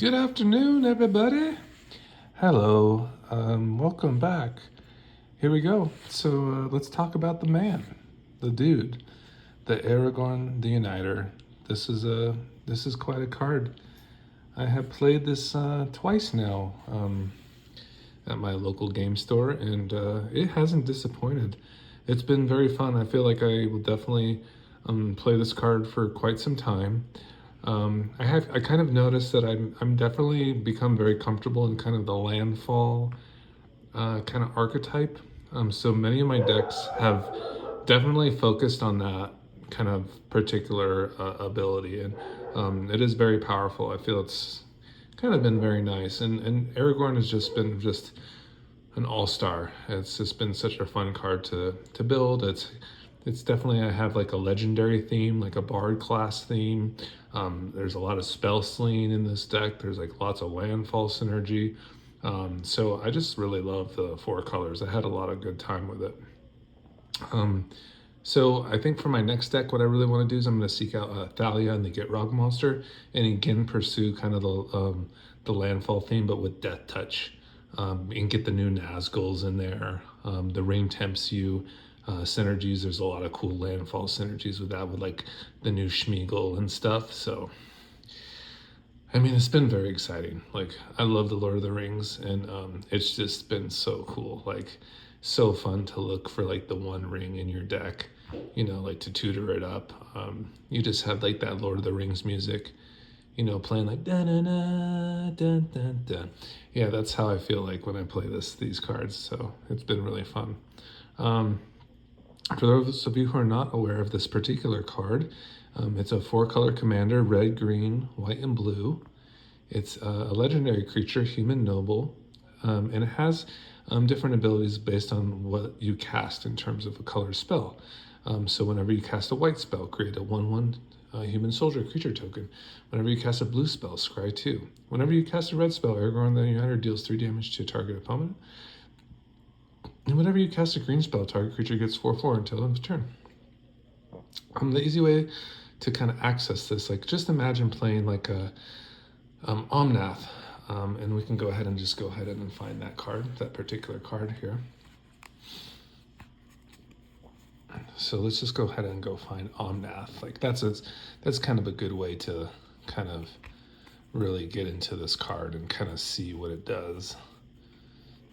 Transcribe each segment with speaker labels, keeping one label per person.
Speaker 1: Good afternoon, everybody. Hello. Welcome back. Here we go. So let's talk about the man, the dude, the Aragorn, the Uniter. This is quite a card. I have played this twice now at my local game store, and it hasn't disappointed. It's been very fun. I feel like I will definitely play this card for quite some time. I kind of noticed that I'm definitely become very comfortable in kind of the landfall kind of archetype. So many of my decks have definitely focused on that kind of particular ability, and it is very powerful. I feel it's kind of been very nice, and Aragorn has just been just an all-star. It's just been such a fun card to build. It's definitely, I have like a legendary theme, like a bard class theme. There's a lot of spell sling in this deck. There's like lots of landfall synergy. So I just really love the four colors. I had a lot of good time with it. So I think for my next deck, what I really want to do is I'm going to seek out Thalia and the Gitrog monster, and again pursue kind of the landfall theme, but with Death Touch, and get the new Nazguls in there. The Ring Tempts You synergies. There's a lot of cool landfall synergies with that, with like the new Schmeagol and stuff. So I mean, it's been very exciting. Like, I love the Lord of the Rings, and it's just been so cool. Like, so fun to look for like the one ring in your deck, like to tutor it up. You just have like that Lord of the Rings music, playing like da da da da da da. Yeah, that's how I feel like when I play these cards. So it's been really fun. For those of you who are not aware of this particular card, it's a 4-color commander, red, green, white, and blue. It's a legendary creature, human noble, and it has different abilities based on what you cast in terms of a color spell. So whenever you cast a white spell, create a 1/1 human soldier creature token. Whenever you cast a blue spell, scry 2. Whenever you cast a red spell, Aragorn the Uniter deals 3 damage to a target opponent. And whenever you cast a green spell, target creature gets 4/4 until end of turn. The easy way to kind of access this, like just imagine playing like a Omnath, and we can go ahead and find that card, that particular card here. So let's just go ahead and go find Omnath. Like that's kind of a good way to kind of really get into this card and kind of see what it does.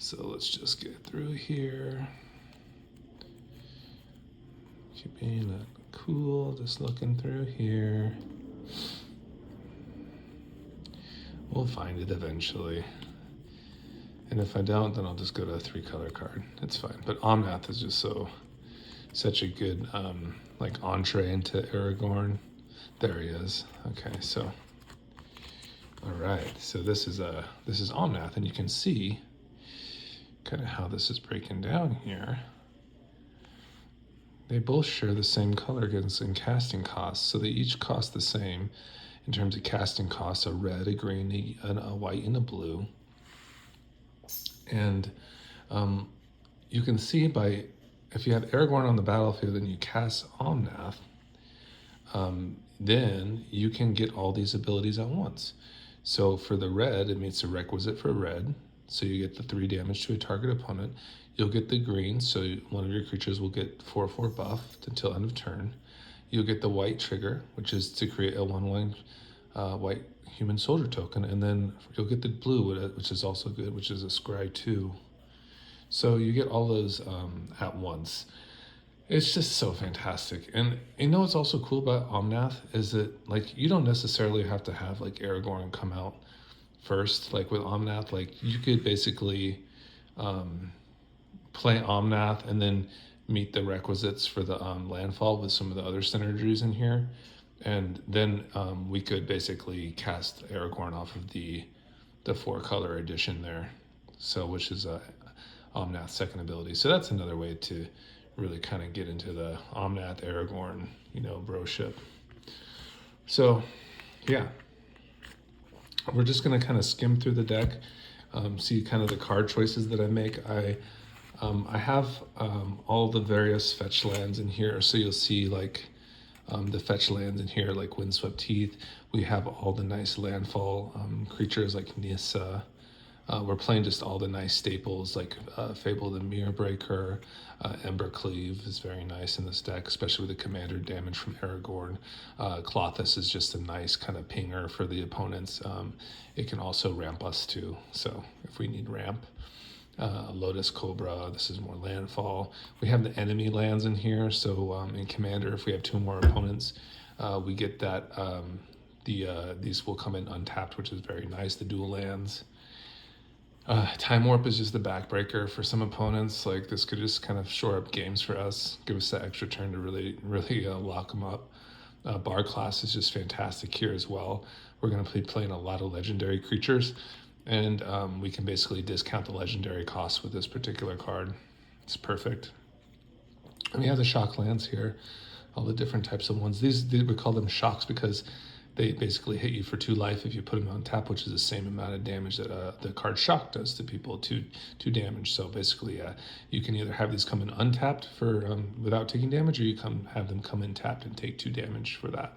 Speaker 1: So let's just get through here. Keeping it cool, just looking through here. We'll find it eventually. And if I don't, then I'll just go to a 3-color card. It's fine. But Omnath is just such a good like entree into Aragorn. There he is. Okay, so all right. So this is Omnath, and you can see kind of how this is breaking down here. They both share the same color against in casting costs, so they each cost the same in terms of casting costs: a red, a green, a white, and a blue. And you can see if you have Aragorn on the battlefield and you cast Omnath, then you can get all these abilities at once. So for the red, it meets a requisite for red. So you get the 3 damage to a target opponent. You'll get the green, so one of your creatures will get 4/4 buffed until end of turn. You'll get the white trigger, which is to create a 1/1 white human soldier token, and then you'll get the blue, which is also good, which is a scry 2. So you get all those at once. It's just so fantastic. And what's also cool about Omnath is that like you don't necessarily have to have like Aragorn come out first. Like with Omnath, like you could basically play Omnath and then meet the requisites for the landfall with some of the other synergies in here, and then we could basically cast Aragorn off of the 4-color edition there, so which is Omnath's second ability. So that's another way to really kind of get into the Omnath Aragorn broship. So yeah, we're just going to kind of skim through the deck, see kind of the card choices that I make. I have all the various fetch lands in here, so you'll see like The fetch lands in here like Windswept Heath. We have all the nice landfall creatures like Nissa. We're playing just all the nice staples like Fable the Mirror Breaker, Embercleave is very nice in this deck, especially with the commander damage from Aragorn. Klothys is just a nice kind of pinger for the opponents. It can also ramp us too, so if we need ramp. Lotus Cobra, this is more landfall. We have the enemy lands in here, so in Commander, if we have two more opponents, we get that these will come in untapped, which is very nice, the dual lands. Time Warp is just the backbreaker for some opponents. Like this could just kind of shore up games for us, give us that extra turn to really lock them up. Bar class is just fantastic here as well. We're going to be playing a lot of legendary creatures, and we can basically discount the legendary cost with this particular card. It's perfect. And we have the shock lands here, all the different types of ones. These we call them shocks because they basically hit you for 2 life if you put them on tap, which is the same amount of damage that the card shock does to people, 2 damage. So basically, you can either have these come in untapped for without taking damage, or you have them come in tapped and take 2 damage for that.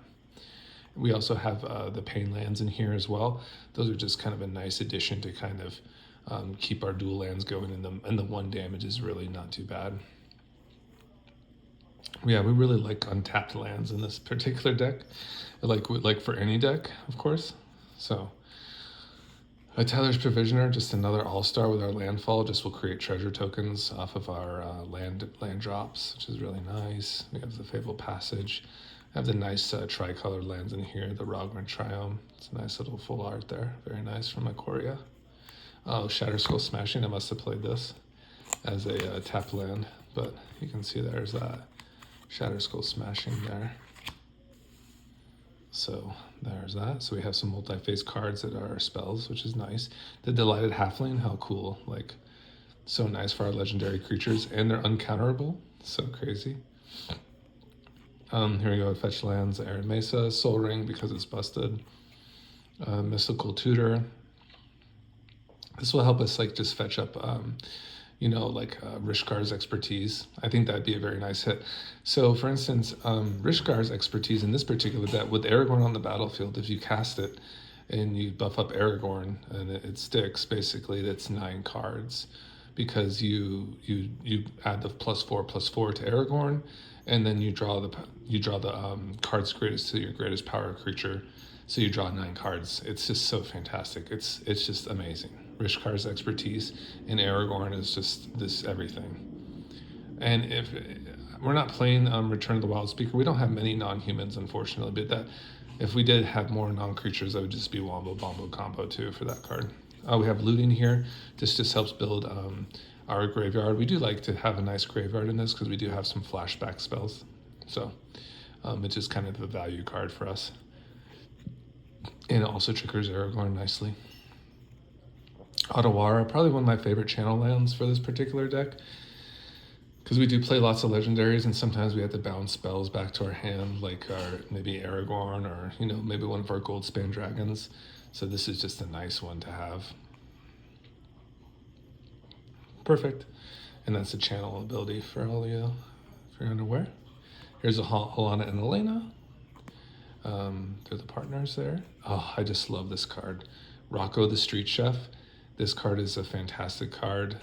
Speaker 1: We also have the pain lands in here as well. Those are just kind of a nice addition to kind of keep our dual lands going, and the 1 damage is really not too bad. Yeah, we really like untapped lands in this particular deck, like for any deck, of course. So, Tyler's Provisioner, just another all-star with our landfall. Just will create treasure tokens off of our land drops, which is really nice. We have the Fable Passage. I have the nice tricolored lands in here, the Aragorn Triome. It's a nice little full art there. Very nice from Ikoria. Oh, Shatterskull Smashing. I must have played this as a tap land, but you can see there's that Shatterskull Smashing there. So there's that. So we have some multi-phase cards that are spells, which is nice. The Delighted Halfling, how cool. Like, so nice for our legendary creatures, and they're uncounterable. So crazy. Here we go, Fetch lands, Arid Mesa, Soul Ring because it's busted. Mystical Tutor. This will help us like just fetch up Rishkar's expertise. I think that'd be a very nice hit. So for instance, Rishkar's expertise in this particular deck, with Aragorn on the battlefield, if you cast it and you buff up Aragorn and it sticks, basically that's 9 cards, because you add the +4/+4 to Aragorn, and then you draw the cards greatest to your greatest power creature. So you draw 9 cards. It's just so fantastic. It's just amazing. Rishkar's expertise in Aragorn is just this everything. And if we're not playing Return of the Wild Speaker, we don't have many non-humans, unfortunately, but that if we did have more non-creatures, that would just be Wombo Bombo combo too for that card. We have looting here. This just helps build our graveyard. We do like to have a nice graveyard in this because we do have some flashback spells. So it's just kind of a value card for us. And it also triggers Aragorn nicely. Otawara, probably one of my favorite channel lands for this particular deck, because we do play lots of legendaries, and sometimes we have to bounce spells back to our hand, like maybe Aragorn, or maybe one of our Goldspan Dragons. So this is just a nice one to have. Perfect. And that's a channel ability for all you, if you're unaware. Here's a Helena and Elena. They're the partners there. Oh, I just love this card. Rocco the Street Chef. This card is a fantastic card.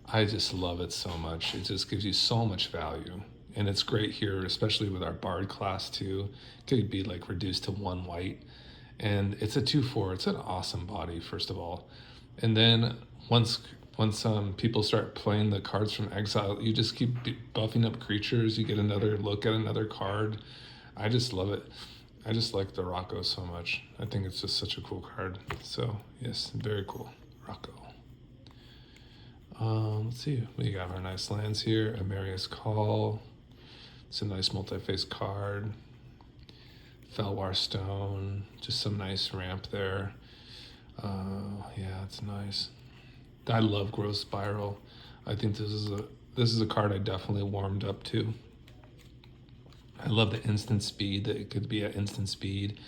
Speaker 1: I just love it so much. It just gives you so much value. And it's great here, especially with our Bard class too. It could be like reduced to 1 white. And it's a 2/4. It's an awesome body, first of all. And then once people start playing the cards from exile, you just keep buffing up creatures. You get another look at another card. I just love it. I just like the Rocco so much. I think it's just such a cool card. So yes, very cool, Rocco. Let's see, we got our nice lands here. Amarius Call. It's a nice multi-phase card. Felwar Stone, just some nice ramp there. Yeah, it's nice. I love Growth Spiral. I think this is a card I definitely warmed up to. I love the instant speed, that it could be at instant speed.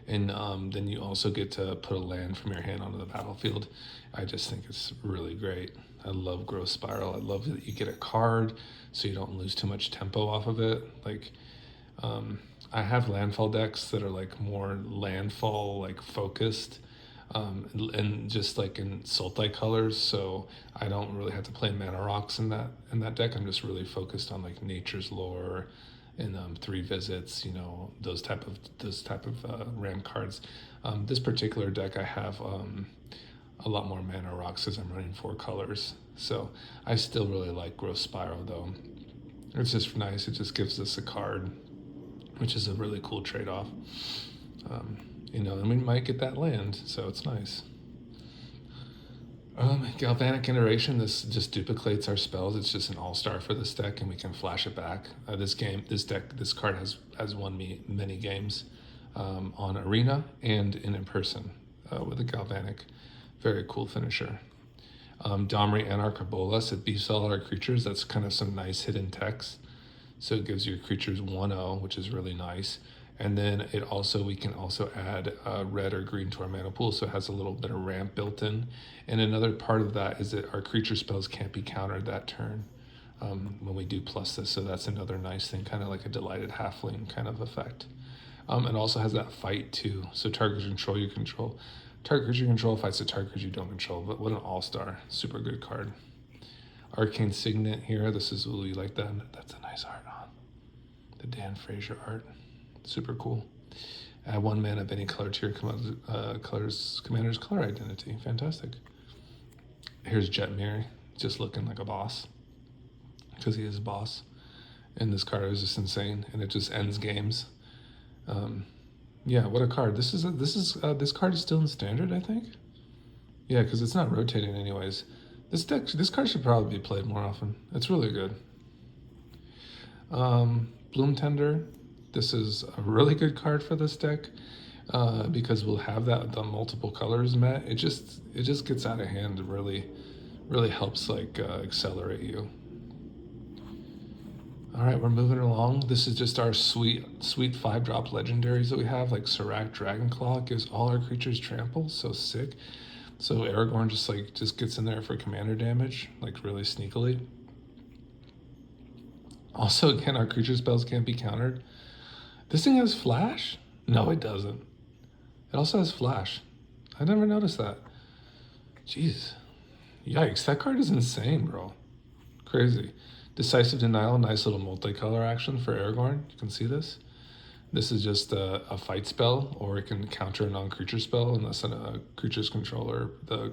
Speaker 1: And then you also get to put a land from your hand onto the battlefield. I just think it's really great. I love Growth Spiral. I love that you get a card so you don't lose too much tempo off of it. Like, I have landfall decks that are like more landfall like focused, and just like in sultai colors, so I don't really have to play mana rocks in that deck. I'm just really focused on like nature's lore and three visits, you know, those type of ram cards. This particular deck I have a lot more mana rocks because I'm running four colors. So I still really like Growth Spiral though. It's just nice. It just gives us a card, which is a really cool trade-off. You know, and we might get that land, so it's nice. Galvanic Iteration, this just duplicates our spells. It's just an all-star for this deck, and we can flash it back. This card has won me many games on Arena and in person with a Galvanic. Very cool finisher. Domri Anarch Bolas, it beefs all our creatures. That's kind of some nice hidden text. So it gives your creatures 1/0, which is really nice. And then we can also add red or green to our mana pool, so it has a little bit of ramp built in. And another part of that is that our creature spells can't be countered that turn when we do plus this, so that's another nice thing, kind of like a Delighted Halfling kind of effect. It also has that fight too, so target you control. Target creature you control fights a target creature you don't control, but what an all-star. Super good card. Arcane Signet here, this is really like that. That's a nice art on. The Dan Fraser art. Super cool. Add 1 mana of any color to your commander's color identity. Fantastic. Here's Jetmir, just looking like a boss, because he is a boss. And this card is just insane, and it just ends games. Yeah, what a card. This card is still in standard, I think. Yeah, because it's not rotating anyways. This card should probably be played more often. It's really good. Bloom Tender. This is a really good card for this deck because we'll have the multiple colors met. It just gets out of hand. It really helps like accelerate you. All right, we're moving along. This is just our sweet 5-drop legendaries that we have, like Serac Dragonclaw gives all our creatures trample. So sick. So Aragorn just gets in there for commander damage, like really sneakily. Also, again, our creature spells can't be countered. This thing has flash? No, it doesn't. It also has flash. I never noticed that. Jeez. Yikes, that card is insane, bro. Crazy. Decisive Denial, nice little multicolor action for Aragorn. You can see this. This is just a fight spell, or it can counter a non-creature spell unless a creature's controller, the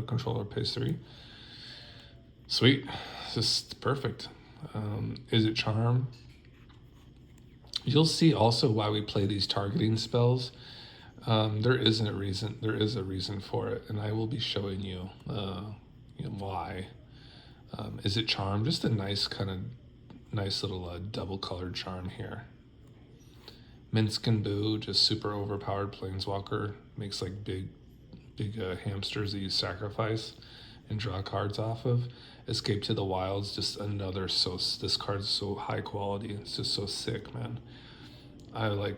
Speaker 1: controller pays 3. Sweet. Just perfect. Is it Charm? You'll see also why we play these targeting spells. There is a reason for it, and I will be showing you, why. Is it Charm? Just a nice little double colored charm here. Minsk and Boo, just super overpowered planeswalker, makes like big hamsters that you sacrifice and draw cards off of. Escape to the Wilds, just another this card is so high quality. It's just so sick, man.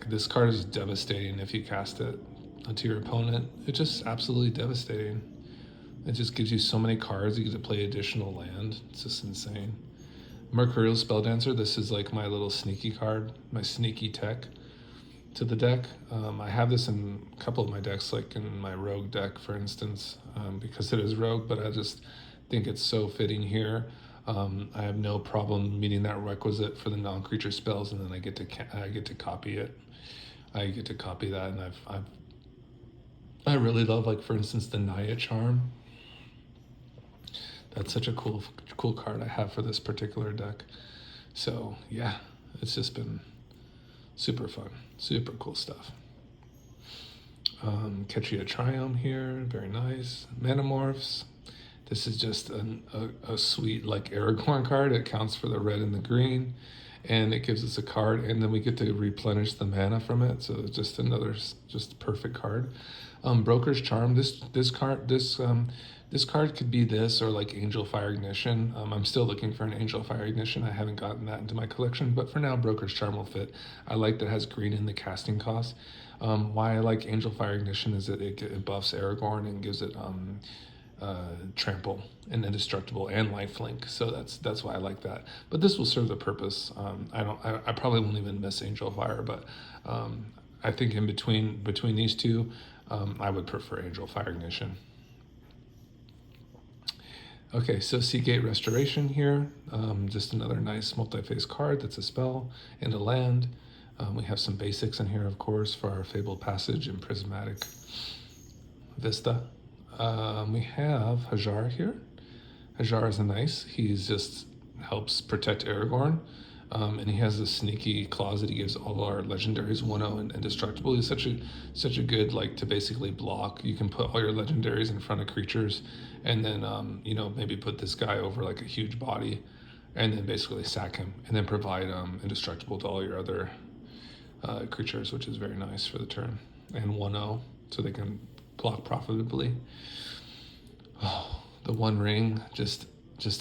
Speaker 1: This card is devastating if you cast it to your opponent. It's just absolutely devastating. It just gives you so many cards. You get to play additional land. It's just insane. Mercurial Spelldancer, this is like my little sneaky card, my sneaky tech to the deck. I have this in a couple of my decks, like in my rogue deck, for instance, because it is rogue, but I just think it's so fitting here. I have no problem meeting that requisite for the non-creature spells, and then I get to copy it. I get to copy that, and I really love, like, for instance, the Naya Charm. That's such a cool card I have for this particular deck. So yeah, it's just been super fun, super cool stuff. Ketria Triome here, very nice. Manamorphs. This is just a sweet like Aragorn card. It counts for the red and the green, and it gives us a card, and then we get to replenish the mana from it. So it's just another perfect card. Broker's Charm. This card could be this or like Angel Fire Ignition. I'm still looking for an Angel Fire Ignition. I haven't gotten that into my collection, but for now, Broker's Charm will fit. I like that it has green in the casting cost. Why I like Angel Fire Ignition is that it buffs Aragorn and gives it trample and indestructible and lifelink. So that's why I like that. But this will serve the purpose. I probably won't even miss Angel Fire, but I think in between these two, I would prefer Angel Fire Ignition. Okay, so Seagate Restoration here. Just another nice multi-phase card that's a spell and a land. We have some basics in here, of course, for our Fabled Passage and Prismatic Vista. We have Hajar here. Hajar is nice. He's just helps protect Aragorn. And he has this sneaky clause that he gives all our legendaries 1-0 and indestructible. He's such a good, like, to basically block. You can put all your legendaries in front of creatures, and then maybe put this guy over like a huge body, and then basically sack him, and then provide indestructible to all your other creatures, which is very nice for the turn. And 1-0, so they can block profitably. Oh, the One Ring, just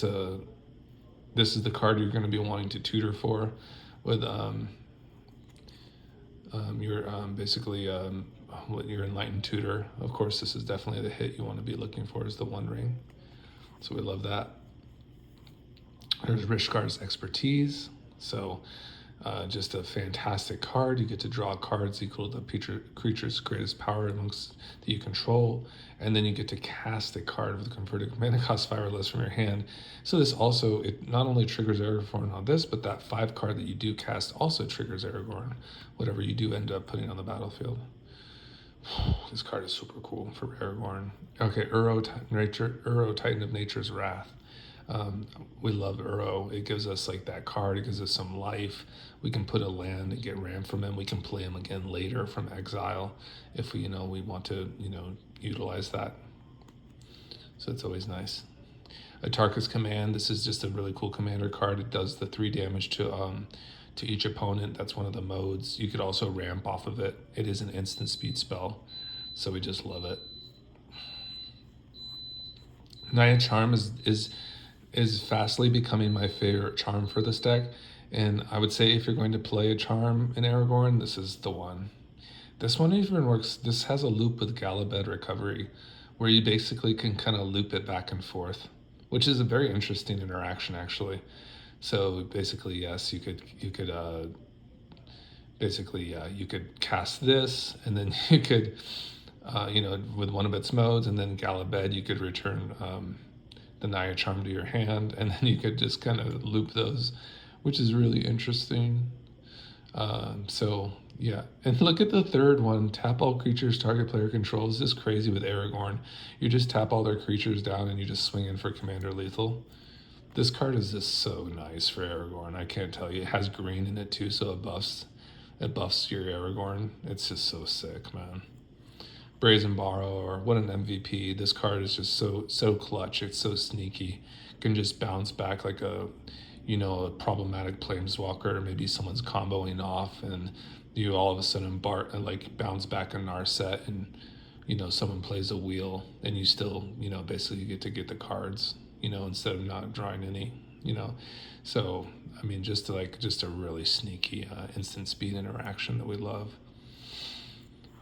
Speaker 1: a. This is the card you're going to be wanting to tutor for, with your Enlightened Tutor. Of course, this is definitely the hit you want to be looking for, is the One Ring. So we love that. There's Rishkar's Expertise. So just a fantastic card. You get to draw cards equal to the creature's greatest power amongst that you control, and then you get to cast a card with a converted mana cost 5 or less from your hand. So this also, it not only triggers Aragorn on this, but that 5 card that you do cast also triggers Aragorn, whatever you do end up putting on the battlefield. This card is super cool for Aragorn. Okay, Uro Titan of Nature's Wrath. We love Uro. It gives us like that card. It gives us some life. We can put a land and get ramp from him. We can play him again later from exile if we want to utilize that. So it's always nice. Atarka's Command. This is just a really cool commander card. It does the 3 damage to each opponent. That's one of the modes. You could also ramp off of it. It is an instant speed spell, so we just love it. Naya Charm is fastly becoming my favorite charm for this deck, and I would say if you're going to play a charm in Aragorn, this is the one. This one even works. This has a loop with Galabed Recovery, where you basically can kind of loop it back and forth, which is a very interesting interaction actually. So basically, yes, you could cast this, and then you could with one of its modes, and then Galabed, you could return the Naya Charm to your hand, and then you could just kind of loop those, which is really interesting. So yeah, and look at the third one, tap all creatures target player controls. This is crazy with Aragorn. You just tap all their creatures down and you just swing in for commander lethal. This card is just so nice for Aragorn. I can't tell you. It has green in it too, so it buffs your Aragorn. It's just so sick, man. Brazen Borrower, what an MVP. This card is just so clutch. It's so sneaky. Can just bounce back like a problematic planeswalker. Maybe someone's comboing off, and you all of a sudden bounce back a Narset, and someone plays a wheel, and you still basically get to get the cards instead of not drawing any. So I mean, just a really sneaky instant speed interaction that we love.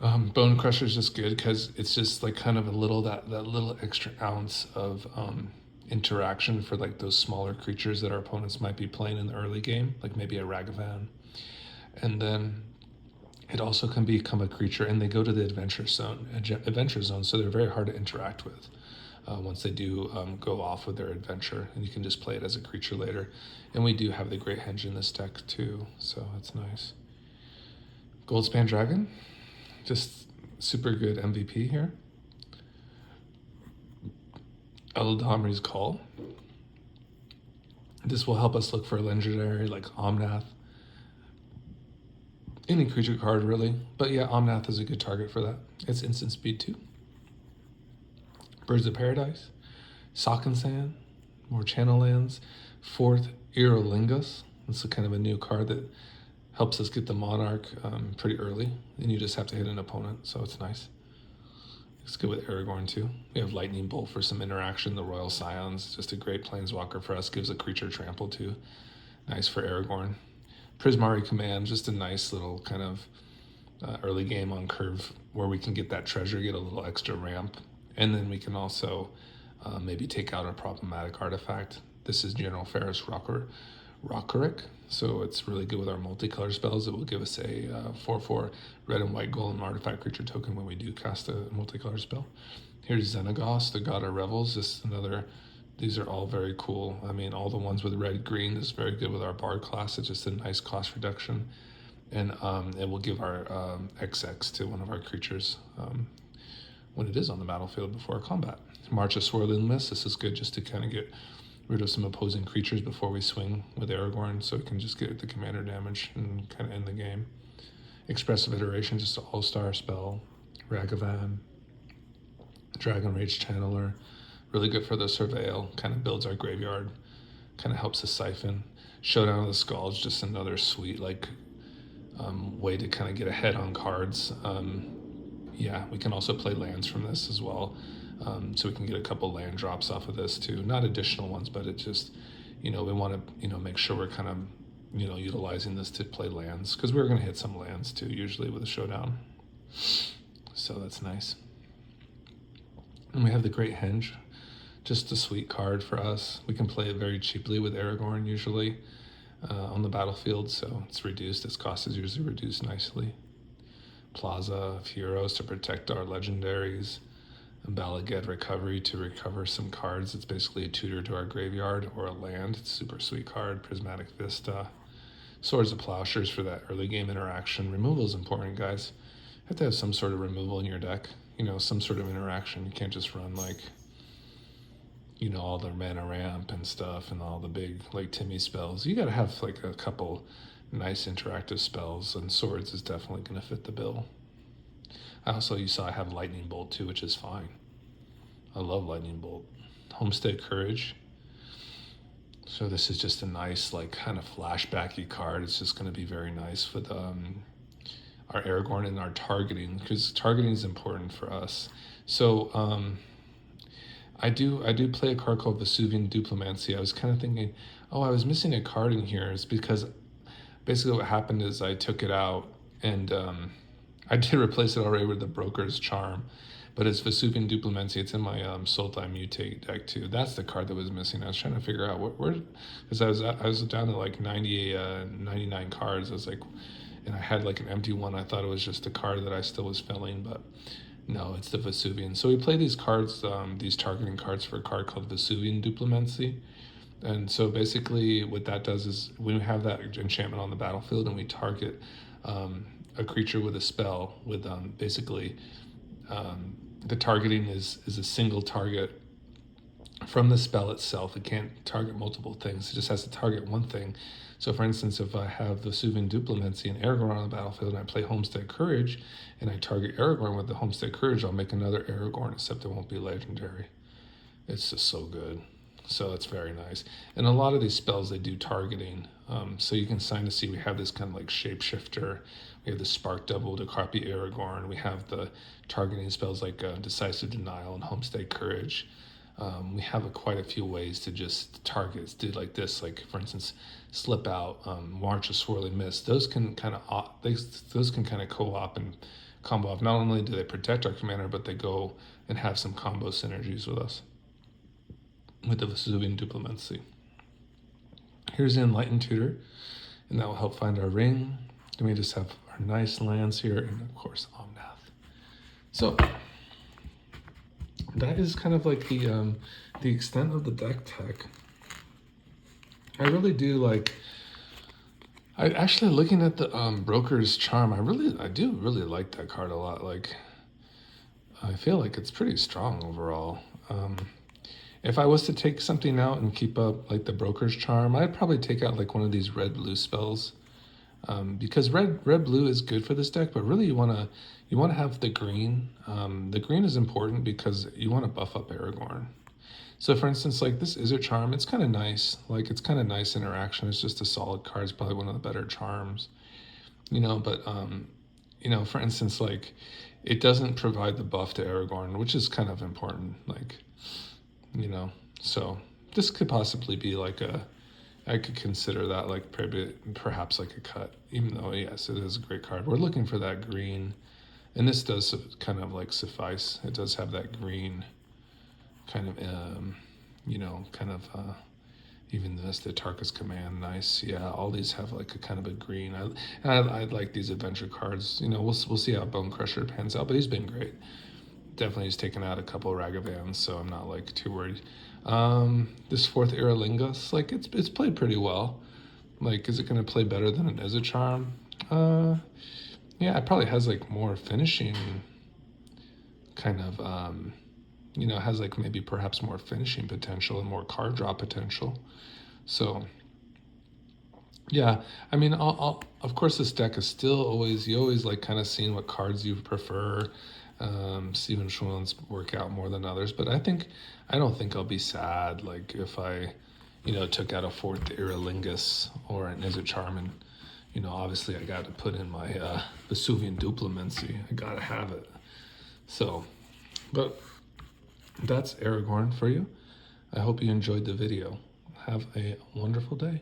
Speaker 1: Bone Crusher is just good because it's just like kind of that little extra ounce of interaction for like those smaller creatures that our opponents might be playing in the early game, like maybe a Ragavan. And then it also can become a creature, and they go to the adventure zone, so they're very hard to interact with once they do go off with their adventure, and you can just play it as a creature later. And we do have the Great Henge in this deck too, so that's nice. Goldspan Dragon, just super good MVP here. Eldamri's Call. This will help us look for a legendary like Omnath. Any creature card really, but yeah, Omnath is a good target for that. It's instant speed too. Birds of Paradise, Sand, more channel lands. 4th, Erolingus. This is kind of a new card that helps us get the Monarch pretty early, and you just have to hit an opponent, so it's nice. It's good with Aragorn too. We have Lightning Bolt for some interaction. The Royal Scions, just a great planeswalker for us. Gives a creature trample too. Nice for Aragorn. Prismari Command, just a nice little kind of early game on curve where we can get that treasure, get a little extra ramp. And then we can also maybe take out a problematic artifact. This is General Ferris Rockerick, so it's really good with our multicolor spells. It will give us a 4/4 red and white golem artifact creature token when we do cast a multicolor spell. Here's Xenagos, the God of Revels. These are all very cool. I mean, all the ones with red, green is very good with our Bard class. It's just a nice cost reduction. And it will give our XX to one of our creatures when it is on the battlefield before combat. March of Swirling Mist. This is good just to kind of get rid of some opposing creatures before we swing with Aragorn, so it can just get the commander damage and kind of end the game. Expressive Iteration, just an all-star spell. Ragavan, Dragon Rage Channeler, really good for the Surveil, kind of builds our graveyard, kind of helps us siphon. Showdown of the Skulls, just another sweet way to kind of get ahead on cards. Yeah, we can also play lands from this as well. So we can get a couple land drops off of this too. Not additional ones, but it just, we want to, make sure we're kind of, utilizing this to play lands, because we're going to hit some lands too, usually with a showdown. So that's nice. And we have the Great Henge, just a sweet card for us. We can play it very cheaply with Aragorn usually on the battlefield, so it's reduced. Its cost is usually reduced nicely. Plaza of Heroes to protect our legendaries. Balaged Recovery to recover some cards. It's basically a tutor to our graveyard or a land. It's a super sweet card. Prismatic Vista. Swords of Plowshares for that early game interaction. Removal is important, guys. You have to have some sort of removal in your deck. Some sort of interaction. You can't just run all the mana ramp and stuff and all the big Timmy spells. You got to have a couple nice interactive spells, and Swords is definitely going to fit the bill. You saw I have Lightning Bolt too, which is fine. I love Lightning Bolt. Homestead Courage. So this is just a nice, kind of flashbacky card. It's just going to be very nice with our Aragorn and our targeting, because targeting is important for us. So I do play a card called Vesuvian Duplimancy. I was kind of thinking, I was missing a card in here. It's because basically what happened is I took it out and I did replace it already with the Broker's Charm, but it's Vesuvian Duplimancy. It's in my Sultai Mutate deck too. That's the card that was missing. I was trying to figure out where, because I was down to 99 cards. I was and I had an empty one. I thought it was just a card that I still was filling, but no, it's the Vesuvian. So we play these cards, these targeting cards for a card called Vesuvian Duplimancy. And so basically what that does is when we have that enchantment on the battlefield and we target a creature with a spell with basically the targeting is a single target from the spell itself. It can't target multiple things. It just has to target one thing. So for instance, if I have the Vesuvian Duplimancy and Aragorn on the battlefield and I play Homestead Courage and I target Aragorn with the Homestead Courage, I'll make another Aragorn, except it won't be legendary. It's just so good. So that's very nice. And a lot of these spells, they do targeting. So you can sign to see we have this kind of shapeshifter. We have the Spark Double to copy Aragorn. We have the targeting spells like Decisive Denial and Homestead Courage. We have quite a few ways to just target. Do this, for instance, Slip Out, March of Swirling Mist. Those can kind of co-op and combo off. Not only do they protect our commander, but they go and have some combo synergies with us with the Vesuvian Duplimancy. Here's the Enlightened Tutor, and that will help find our ring. Then we just have our nice lands here, and of course Omnath. So that is kind of the extent of the deck tech. I really do I actually, looking at the Broker's Charm, I do really like that card a lot. I feel like it's pretty strong overall. If I was to take something out and keep up the Broker's Charm, I'd probably take out one of these red-blue spells, because red-blue is good for this deck, but really you want to have the green. The green is important because you want to buff up Aragorn. So for instance, this Izzet Charm, it's kind of nice. It's kind of nice interaction. It's just a solid card. It's probably one of the better charms, but for instance, it doesn't provide the buff to Aragorn, which is kind of important. So this could possibly be I could consider that perhaps a cut, even though, yes, it is a great card. We're looking for that green, and this does kind of suffice. It does have that green kind of, you know, kind of, even this, the Tarkus Command, nice. Yeah, all these have like a kind of a green. I like these adventure cards. You know, we'll see how Bone Crusher pans out, but he's been great. Definitely he's taken out a couple of Ragavans, so I'm not like too worried. This fourth Eralingus, like it's played pretty well. Like, is it going to play better than an Izzet? Yeah, it probably has like more finishing kind of, you know, has like maybe perhaps more finishing potential and more card draw potential. So, yeah, I mean, of course, this deck is still always, you always like kind of seeing what cards you prefer. Steven Schwann's work out more than others, but I don't think I'll be sad like if I, you know, took out a fourth Iralingus or an Izzet, and, you know, obviously I got to put in my Vesuvian Duplimency. I gotta have it. So, but that's Aragorn for you. I hope you enjoyed the video. Have a wonderful day.